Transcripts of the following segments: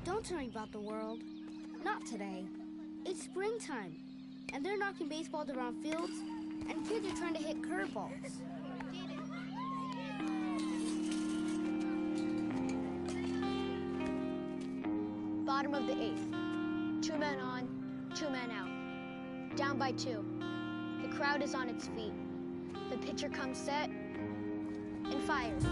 Don't tell me about the world. Not today. It's springtime, and they're knocking baseballs around fields, and kids are trying to hit curveballs. Bottom of the 8th. 2 men on, 2 men out. Down by 2. The crowd is on its feet. The pitcher comes set and fires.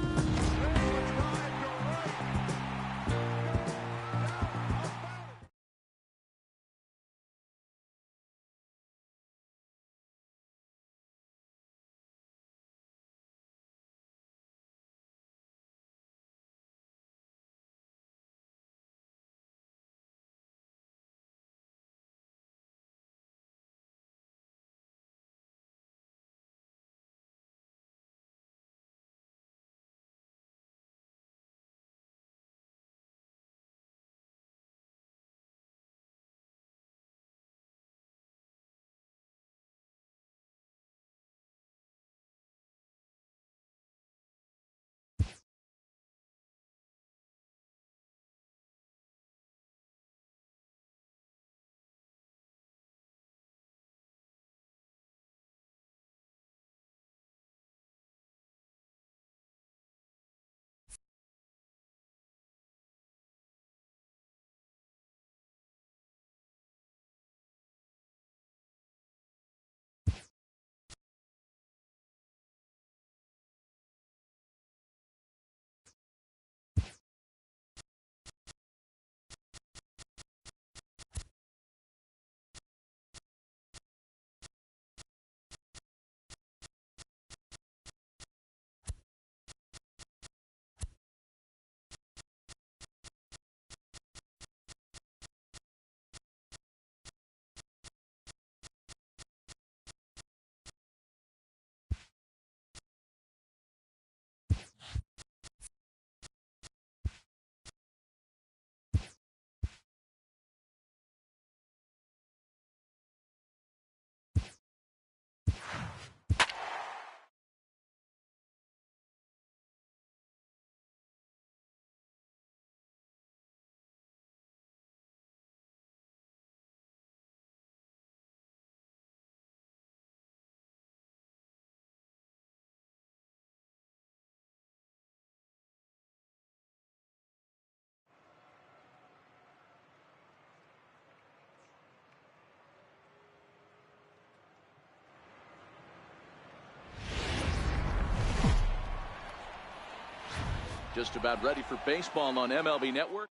Just about ready for baseball on MLB Network.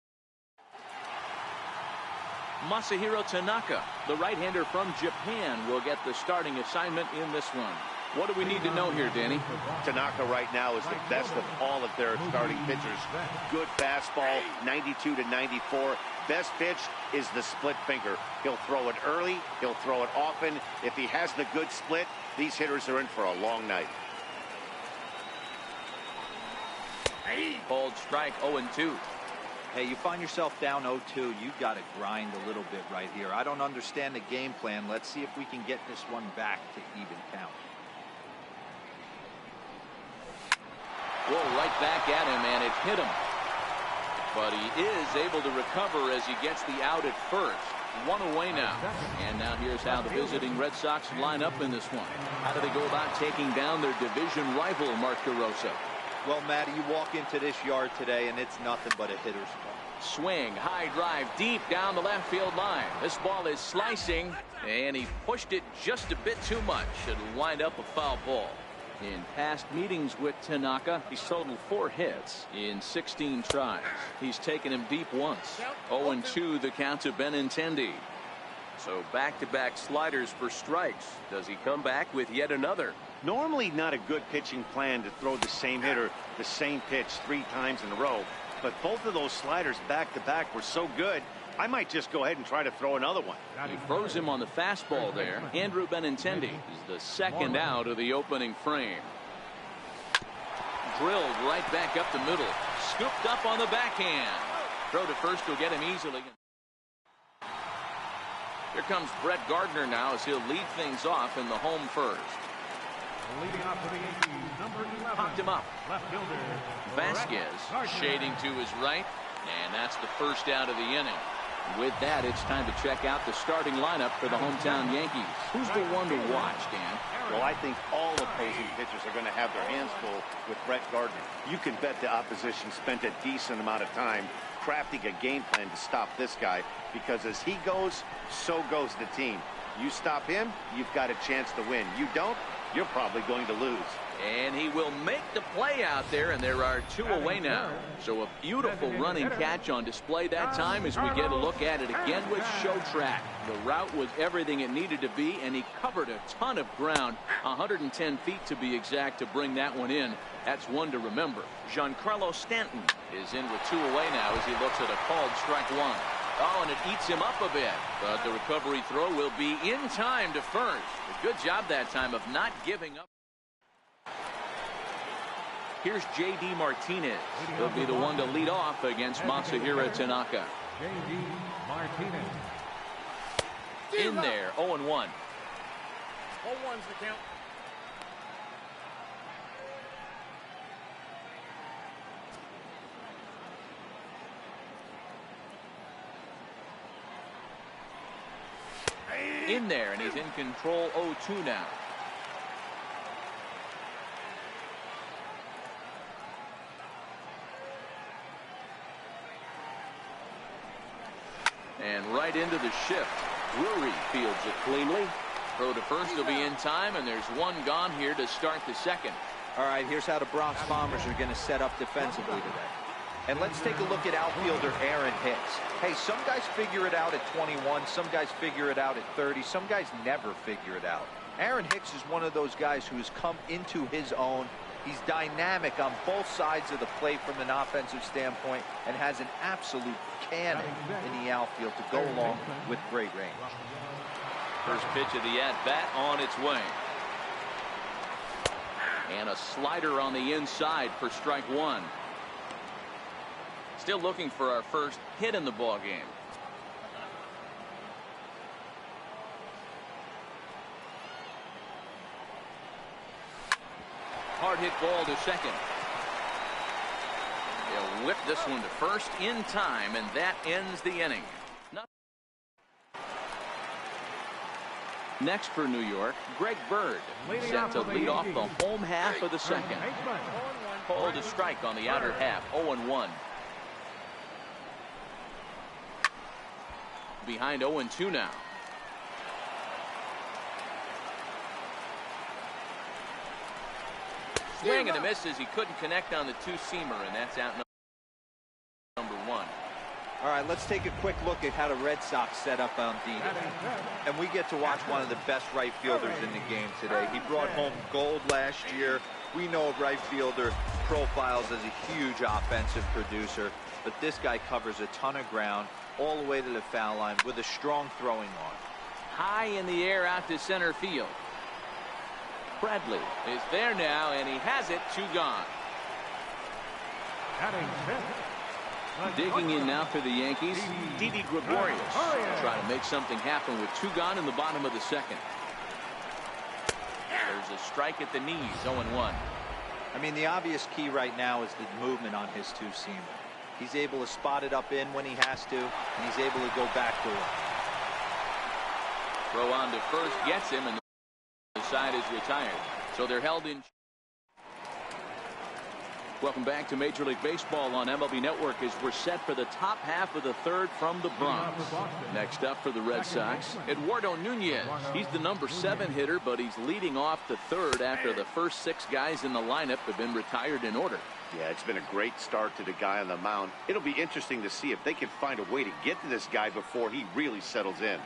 Masahiro Tanaka, the right-hander from Japan, will get the starting assignment in this one. What do we need to know here, Danny? Tanaka right now is the best of all of their starting pitchers. Good fastball, 92 to 94. Best pitch is the split finger. He'll throw it early. He'll throw it often. If he has the good split, these hitters are in for a long night. Hold strike 0-2. Hey, you find yourself down 0-2, you've got to grind a little bit right here. I don't understand the game plan. Let's see if we can get this one back to even count. Whoa, right back at him, and it hit him. But he is able to recover as he gets the out at first. 1 away now. And now here's how the visiting Red Sox line up in this one. How do they go about taking down their division rival, Mark DeRosa? Well, Matty, you walk into this yard today, and it's nothing but a hitter's ball. Swing, high drive, deep down the left field line. This ball is slicing, and he pushed it just a bit too much. It'll wind up a foul ball. In past meetings with Tanaka, he's totaled 4 hits in 16 tries. He's taken him deep once. 0-2 the count to Benintendi. So back-to-back sliders for strikes. Does he come back with yet another? Normally not a good pitching plan to throw the same hitter the same pitch 3 times in a row, but both of those sliders back-to-back were so good, I might just go ahead and try to throw another one. He froze him on the fastball there. Andrew Benintendi is the second out of the opening frame. Drilled right back up the middle. Scooped up on the backhand. Throw to first will get him easily. Here comes Brett Gardner now as he'll lead things off in the home first. Leading off for the Yankees, number 11. Popped him up. Left fielder Vasquez shading to his right. And that's the first out of the inning. With that, it's time to check out the starting lineup for the hometown Yankees. Who's the one to watch, Dan? Well, I think all opposing pitchers are going to have their hands full with Brett Gardner. You can bet the opposition spent a decent amount of time crafting a game plan to stop this guy, because as he goes, so goes the team. You stop him, you've got a chance to win. You don't, you're probably going to lose. And he will make the play out there, and there are 2 away now. So a beautiful running catch on display that time as we get a look at it again with Show Track. The route was everything it needed to be, and he covered a ton of ground, 110 feet to be exact, to bring that one in. That's one to remember. Giancarlo Stanton is in with 2 away now as he looks at a called strike 1. Oh, and it eats him up a bit, but the recovery throw will be in time to first. A good job that time of not giving up. Here's J.D. Martinez. He'll be the one to lead off against Masahiro Tanaka. J.D. Martinez. In there, 0-1. 0-1's the count. In there, and he's in control, 0-2 now. And right into the shift. Drury fields it cleanly. Throw to first will be in time, and there's one gone here to start the second. All right, here's how the Bronx Bombers are going to set up defensively today. And let's take a look at outfielder Aaron Hicks. Hey, some guys figure it out at 21. Some guys figure it out at 30. Some guys never figure it out. Aaron Hicks is one of those guys who has come into his own. He's dynamic on both sides of the plate from an offensive standpoint and has an absolute cannon in the outfield to go along with great range. First pitch of the at-bat on its way. And a slider on the inside for strike 1. Still looking for our first hit in the ball game. Hard hit ball to second. They'll whip this one to first in time, and that ends the inning. Next for New York, Greg Bird, set to lead off the home half of the second. Called a strike on the outer half, 0-1. Behind 0-2 now. Swing and a miss as he couldn't connect on the two-seamer, and that's out number 1. All right, let's take a quick look at how the Red Sox set up on Dino. And we get to watch one of the best right fielders in the game today. He brought home gold last year. We know right fielder profiles as a huge offensive producer, but this guy covers a ton of ground all the way to the foul line with a strong throwing arm. High in the air out to center field. Bradley is there now, and he has it. 2 gone. Digging in now for the Yankees, Didi Gregorius. Trying to make something happen with 2 gone in the bottom of the second. There's a strike at the knees, 0-1. I mean, the obvious key right now is the movement on his two-seamer. He's able to spot it up in when he has to, and he's able to go back door. Throw on to first, gets him, and the side is retired. So they're held in. Welcome back to Major League Baseball on MLB Network as we're set for the top half of the third from the Bronx. Next up for the Red Sox, Eduardo Nunez. He's the number 7 hitter, but he's leading off the third after the first 6 guys in the lineup have been retired in order. Yeah, it's been a great start to the guy on the mound. It'll be interesting to see if they can find a way to get to this guy before he really settles in.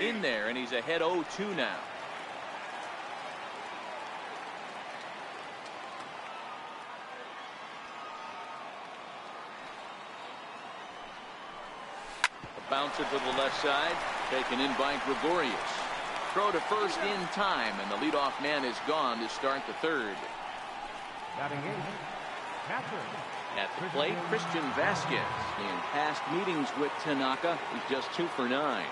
In there, and he's ahead 0-2 now. Bouncer to the left side, taken in by Gregorius. Throw to first in time, and the leadoff man is gone to start the third. At the plate, Christian Vasquez. In past meetings with Tanaka, he's just 2 for 9.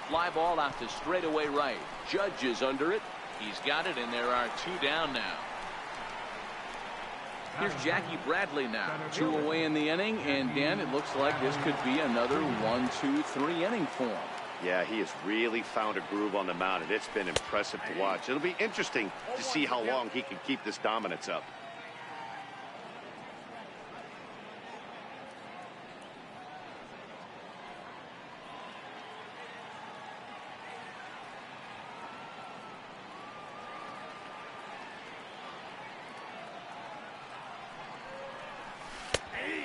Fly ball out to straightaway right. Judge is under it. He's got it, and there are 2 down now. Here's Jackie Bradley now. 2 away in the inning, and Dan, it looks like this could be another 1, 2, 3 inning form. Yeah, he has really found a groove on the mound, and it's been impressive to watch. It'll be interesting to see how long he can keep this dominance up.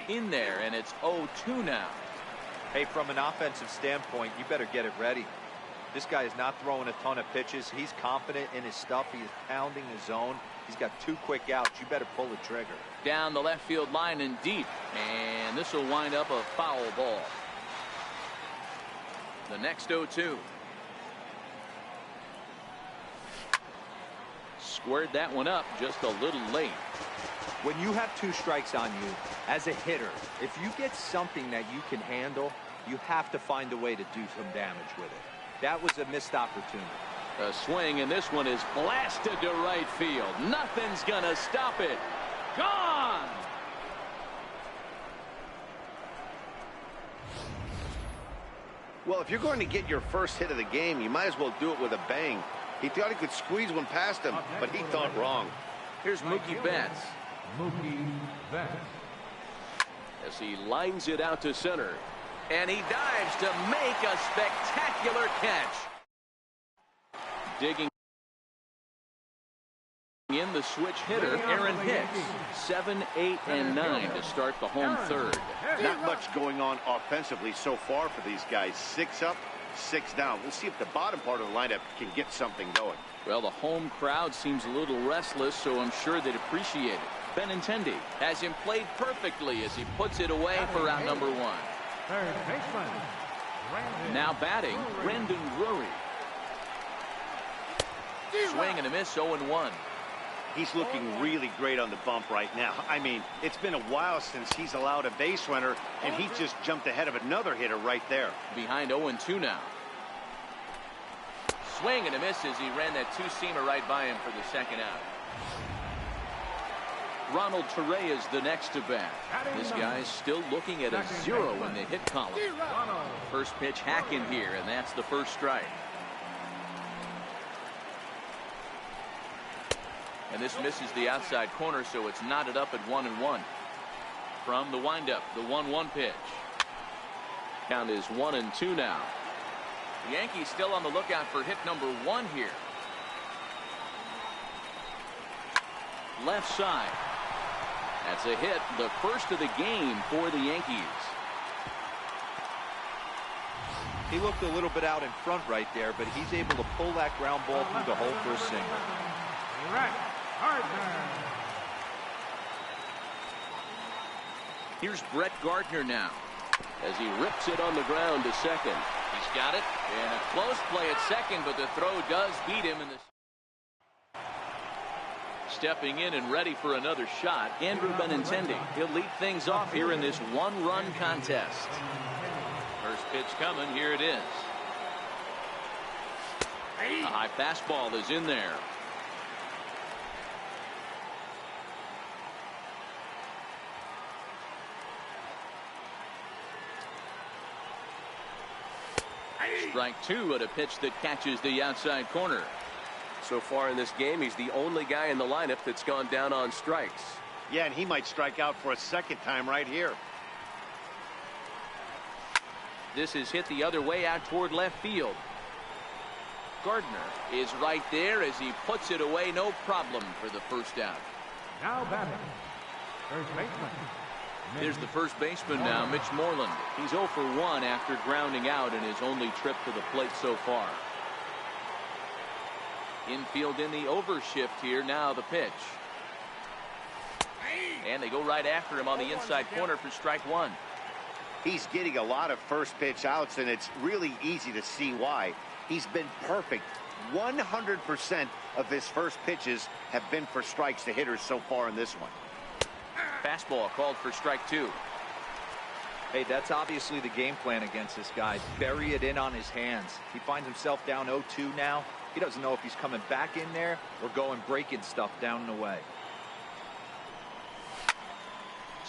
In there, and it's 0-2 now. Hey, from an offensive standpoint, you better get it ready. This guy is not throwing a ton of pitches. He's confident in his stuff. He is pounding the zone. He's got 2 quick outs. You better pull the trigger. Down the left field line and deep, and this will wind up a foul ball. The next 0-2. Squared that one up just a little late. When you have 2 strikes on you, as a hitter, if you get something that you can handle, you have to find a way to do some damage with it. That was a missed opportunity. A swing, and this one is blasted to right field. Nothing's gonna stop it. Gone! Well, if you're going to get your first hit of the game, you might as well do it with a bang. He thought he could squeeze one past him, but he thought wrong. Here's Mookie Betts. Mookie Betts. As he lines it out to center. And he dives to make a spectacular catch. Digging in the switch hitter, Aaron Hicks. 7, 8, and 9 to start the home third. Not much going on offensively so far for these guys. 6 up, 6 down. We'll see if the bottom part of the lineup can get something going. Well, the home crowd seems a little restless, so I'm sure they'd appreciate it. Benintendi has him played perfectly as he puts it away for out number 1. Third baseman. Now batting, Brandon Drury. Swing and a miss, 0-1. He's looking really great on the bump right now. I mean, it's been a while since he's allowed a base runner, and he just jumped ahead of another hitter right there. Behind 0-2 now. Swing and a miss as he ran that 2-seamer right by him for the second out. Ronald Torre is the next to bat. This guy's still looking at a 0 in the hit column. First pitch hack in here, and that's the first strike. And this misses the outside corner, so it's knotted up at 1-1. From the windup, the 1-1 pitch. Count is 1-2 now. The Yankees still on the lookout for hit number 1 here. Left side. That's a hit, the first of the game for the Yankees. He looked a little bit out in front right there, but he's able to pull that ground ball through the hole for a single. Here's Brett Gardner now as he rips it on the ground to second. He's got it, and a close play at second, but the throw does beat him in the... Stepping in and ready for another shot, Andrew Benintendi. He'll lead things off here in this 1-run contest. First pitch coming, here it is. A high fastball is in there. Strike 2 at a pitch that catches the outside corner. So far in this game, he's the only guy in the lineup that's gone down on strikes. Yeah, and he might strike out for a second time right here. This is hit the other way out toward left field. Gardner is right there as he puts it away, no problem for the first out. Now batting, first baseman. There's the first baseman now, Mitch Moreland. He's 0 for 1 after grounding out in his only trip to the plate so far. Infield in the overshift here. Now the pitch. And they go right after him on the inside corner for strike 1. He's getting a lot of first pitch outs, and it's really easy to see why. He's been perfect. 100% of his first pitches have been for strikes to hitters so far in this one. Fastball called for strike 2. Hey, that's obviously the game plan against this guy. Bury it in on his hands. He finds himself down 0-2 now. He doesn't know if he's coming back in there or going breaking stuff down and away.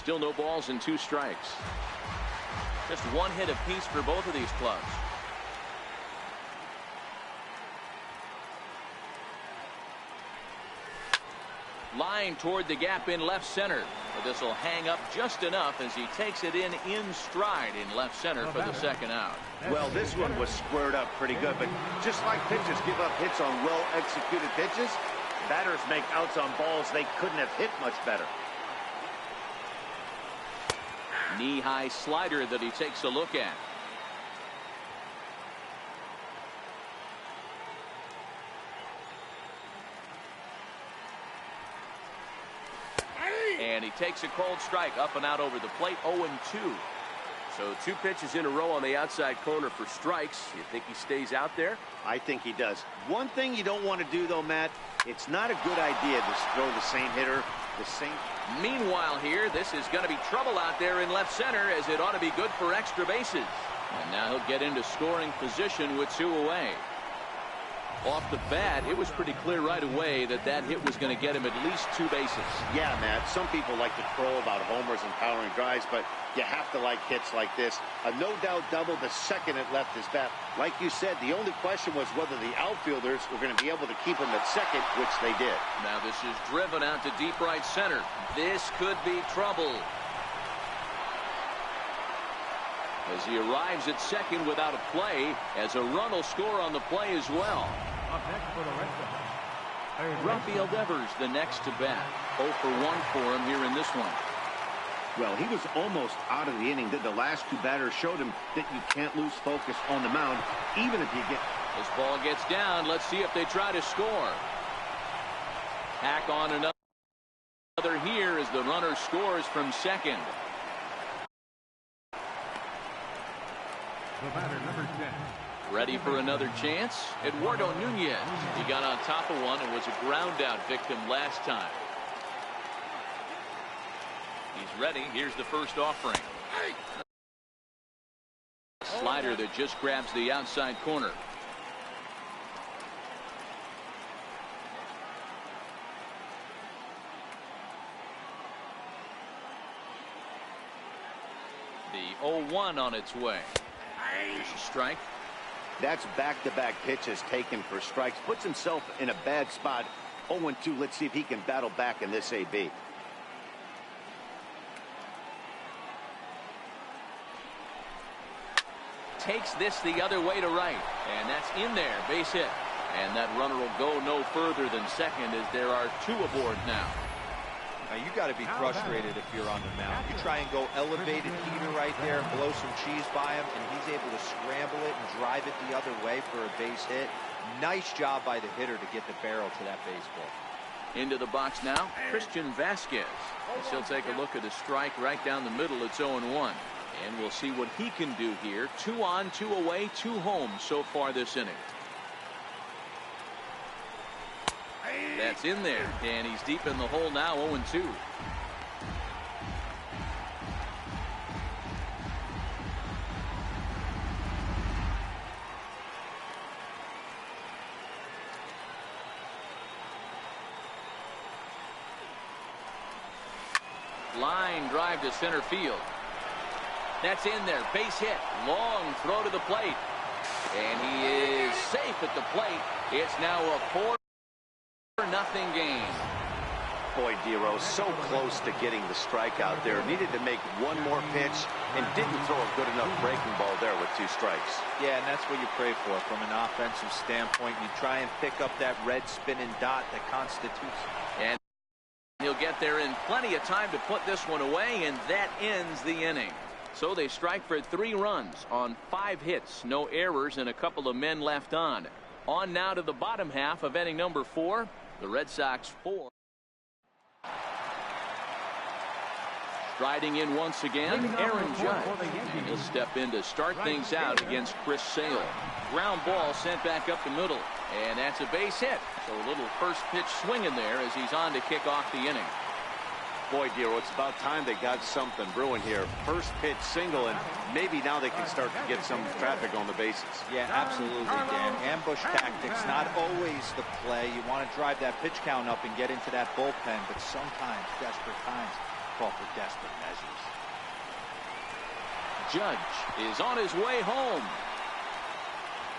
Still no balls and 2 strikes. Just 1 hit apiece for both of these clubs. Line toward the gap in left center. But this will hang up just enough as he takes it in stride in left center for the second out. Well, this one was squared up pretty good, but just like pitchers give up hits on well-executed pitches, batters make outs on balls they couldn't have hit much better. Knee-high slider that he takes a look at. And he takes a cold strike up and out over the plate. 0-2. So 2 pitches in a row on the outside corner for strikes. You think he stays out there? I think he does. One thing you don't want to do, though, Matt, it's not a good idea to throw the same hitter the same. Meanwhile here, this is going to be trouble out there in left center, as it ought to be good for extra bases. And now he'll get into scoring position with 2 away. Off the bat, it was pretty clear right away that that hit was going to get him at least 2 bases. Yeah, Matt, some people like to crow about homers and powering drives, but you have to like hits like this. A no-doubt double the second it left his bat. Like you said, the only question was whether the outfielders were going to be able to keep him at second, which they did. Now this is driven out to deep right center. This could be trouble, as he arrives at second without a play, as a run will score on the play as well. Up next for the Red Sox. Rafael Devers the next to bat. 0 for 1 for him here in this one. Well, he was almost out of the inning. The last 2 batters showed him that you can't lose focus on the mound, even if you get. This ball gets down. Let's see if they try to score. Hack on another here as the runner scores from second. The batter, number 10. Ready for another chance. Eduardo Nunez. He got on top of one and was a ground out victim last time. He's ready. Here's the first offering. Slider that just grabs the outside corner. The 0-1 on its way. Here's a strike. That's back-to-back pitches taken for strikes. Puts himself in a bad spot. 0-2. Let's see if he can battle back in this AB. Takes this the other way to right. And that's in there. Base hit. And that runner will go no further than second, as there are 2 aboard now. Now, you got to be frustrated if you're on the mound. You try and go elevated heater right there and blow some cheese by him, and he's able to scramble it and drive it the other way for a base hit. Nice job by the hitter to get the barrel to that baseball. Into the box now, Christian Vasquez. He'll take a look at a strike right down the middle. It's 0-1. And we'll see what he can do here. 2 on, 2 away, 2 home so far this inning. That's in there, and he's deep in the hole now. 0-2. Line drive to center field. That's in there. Base hit. Long throw to the plate. And he is safe at the plate. It's now a 4-0 game. Boy, Dero, so close to getting the strikeout there. Needed to make one more pitch and didn't throw a good enough breaking ball there with 2 strikes. Yeah, and that's what you pray for from an offensive standpoint. You try and pick up that red spinning dot that constitutes. And he'll get there in plenty of time to put this one away, and that ends the inning. So they strike for 3 runs on 5 hits, no errors, and a couple of men left on. On now to the bottom half of inning number 4. The Red Sox 4. Striding in once again, Aaron Judge. And he'll step in to start things out against Chris Sale. Ground ball sent back up the middle. And that's a base hit. So a little first pitch swing in there as he's on to kick off the inning. Boy, Dero, it's about time they got something brewing here. First pitch single, and maybe now they can start to get some traffic on the bases. Yeah, absolutely, Dan. Ambush tactics, not always the play. You want to drive that pitch count up and get into that bullpen, but sometimes, desperate times, call for desperate measures. Judge is on his way home.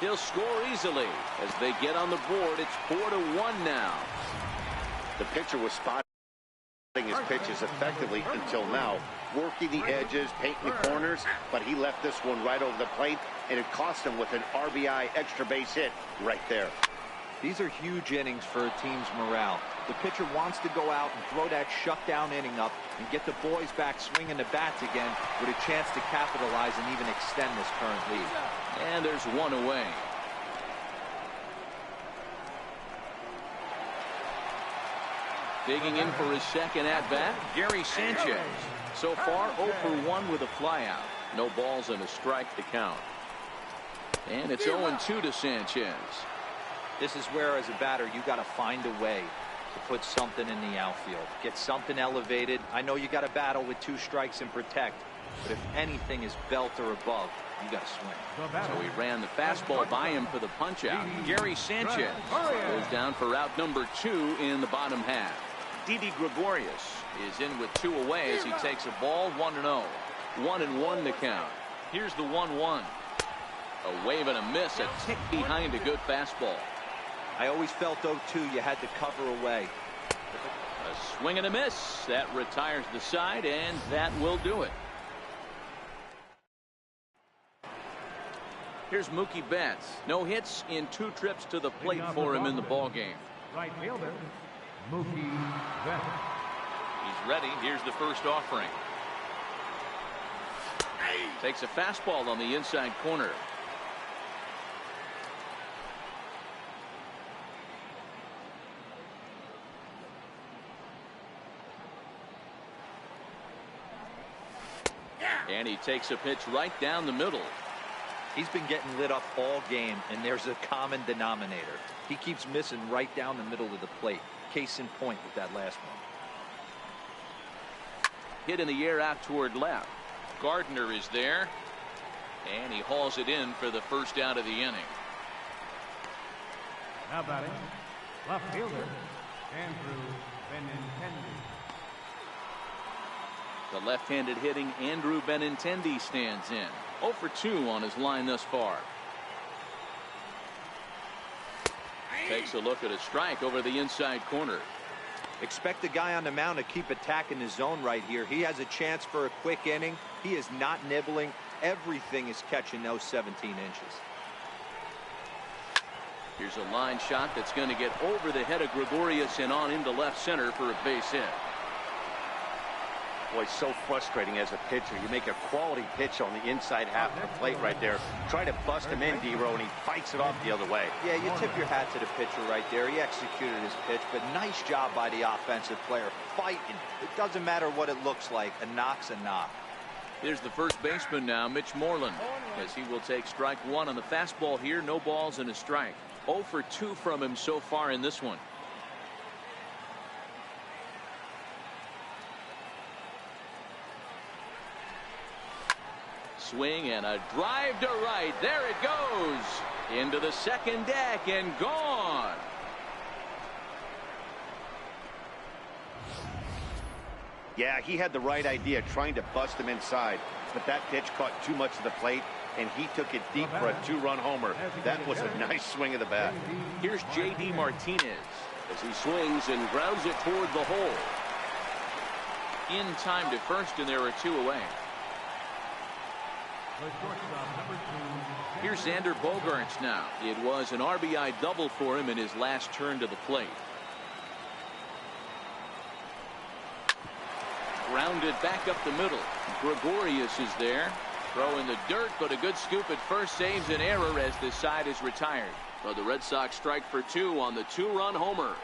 He'll score easily as they get on the board. It's 4-1 now. The pitcher was spotting his pitches effectively until now, working the edges, painting the corners, but he left this one right over the plate, and it cost him with an RBI extra base hit right there. These are huge innings for a team's morale. The pitcher wants to go out and throw that shutdown inning up and get the boys back swinging the bats again with a chance to capitalize and even extend this current lead. And there's one away. Digging in for his second at-bat, Gary Sanchez. So far, 0 for 1 with a flyout. No balls and a strike to count. And it's 0-2 to Sanchez. This is where, as a batter, you got to find a way to put something in the outfield. Get something elevated. I know you got to battle with 2 strikes and protect, but if anything is belt or above, you got to swing. So he ran the fastball by him for the punch-out. Gary Sanchez goes down for out number 2 in the bottom half. Didi Gregorius is in with 2 away as he takes a ball 1-0. 1-1 to count. Here's the 1-1. A wave and a miss, a tick behind a good fastball. I always felt, though, too, you had to cover away. A swing and a miss. That retires the side, and that will do it. Here's Mookie Betts. No hits in 2 trips to the plate for him in the ballgame. Right fielder, Mookie Betts. He's ready. Here's the first offering. Takes a fastball on the inside corner. And he takes a pitch right down the middle. He's been getting lit up all game, and there's a common denominator. He keeps missing right down the middle of the plate. Case in point with that last one. Hit in the air out toward left. Gardner is there, and he hauls it in for the first out of the inning. Now batting, left fielder, Andrew Benintendi. The left-handed hitting Andrew Benintendi stands in. 0 for 2 on his line thus far. Takes a look at a strike over the inside corner. Expect the guy on the mound to keep attacking the zone right here. He has a chance for a quick inning. He is not nibbling. Everything is catching those 17 inches. Here's a line shot that's going to get over the head of Gregorius and on into left center for a base hit. Boy, so frustrating as a pitcher. You make a quality pitch on the inside half of the plate right there. Try to bust him in, D-Row, and he fights it off the other way. Yeah, you tip your hat to the pitcher right there. He executed his pitch, but nice job by the offensive player. Fighting. It doesn't matter what it looks like. A knock's a knock. Here's the first baseman now, Mitch Moreland, as he will take strike 1 on the fastball here. No balls and a strike. 0 for 2 from him so far in this one. Swing and a drive to right. There it goes. Into the second deck and gone. Yeah, he had the right idea, trying to bust him inside. But that pitch caught too much of the plate, and he took it deep for a 2-run homer. That was a nice swing of the bat. Here's J.D. Martinez as he swings and grounds it toward the hole. in time to first, and there are 2 away. Here's Xander Bogaerts now. It was an RBI double for him in his last turn to the plate. Grounded back up the middle. Gregorius is there. Throw in the dirt, but a good scoop at first saves an error as this side is retired. So the Red Sox strike for 2 on the 2-run homer.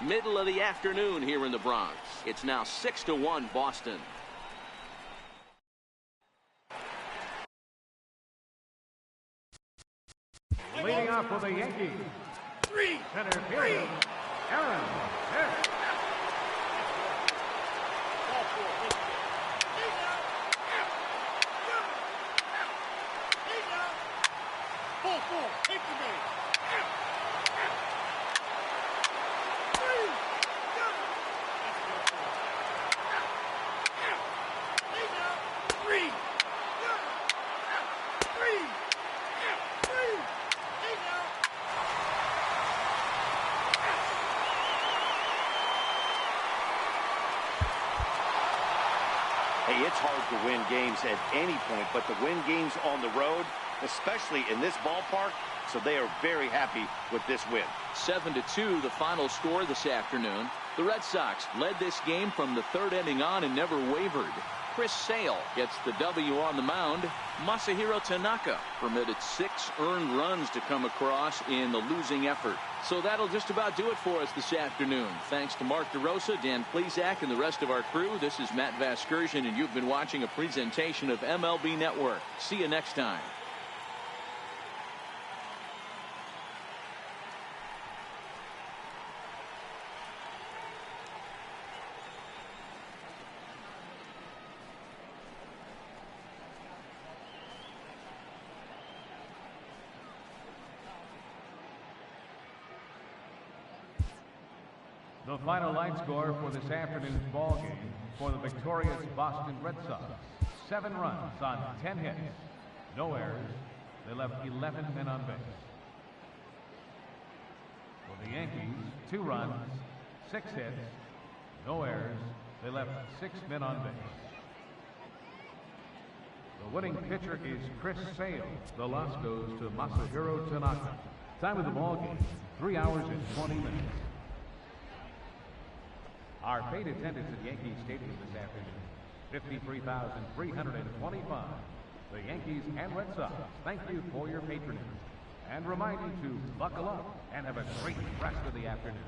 Middle of the afternoon here in the Bronx. It's now 6-1 Boston. Leading off for the Yankees, center fielder, Aaron Hicks. Hey, it's hard to win games at any point, but to win games on the road, especially in this ballpark, so they are very happy with this win. 7-2, the final score this afternoon. The Red Sox led this game from the third inning on and never wavered. Chris Sale gets the W on the mound. Masahiro Tanaka permitted 6 earned runs to come across in the losing effort. So that'll just about do it for us this afternoon. Thanks to Mark DeRosa, Dan Plesac, and the rest of our crew. This is Matt Vasgersian, and you've been watching a presentation of MLB Network. See you next time. The final line score for this afternoon's ball game for the victorious Boston Red Sox: 7 runs on 10 hits, no errors. They left 11 men on base. For the Yankees, 2 runs, 6 hits, no errors. They left 6 men on base. The winning pitcher is Chris Sale. The loss goes to Masahiro Tanaka. Time of the ball game, 3 hours and 20 minutes. Our paid attendance at Yankee Stadium this afternoon, 53,325. The Yankees and Red Sox thank you for your patronage and remind you to buckle up and have a great rest of the afternoon.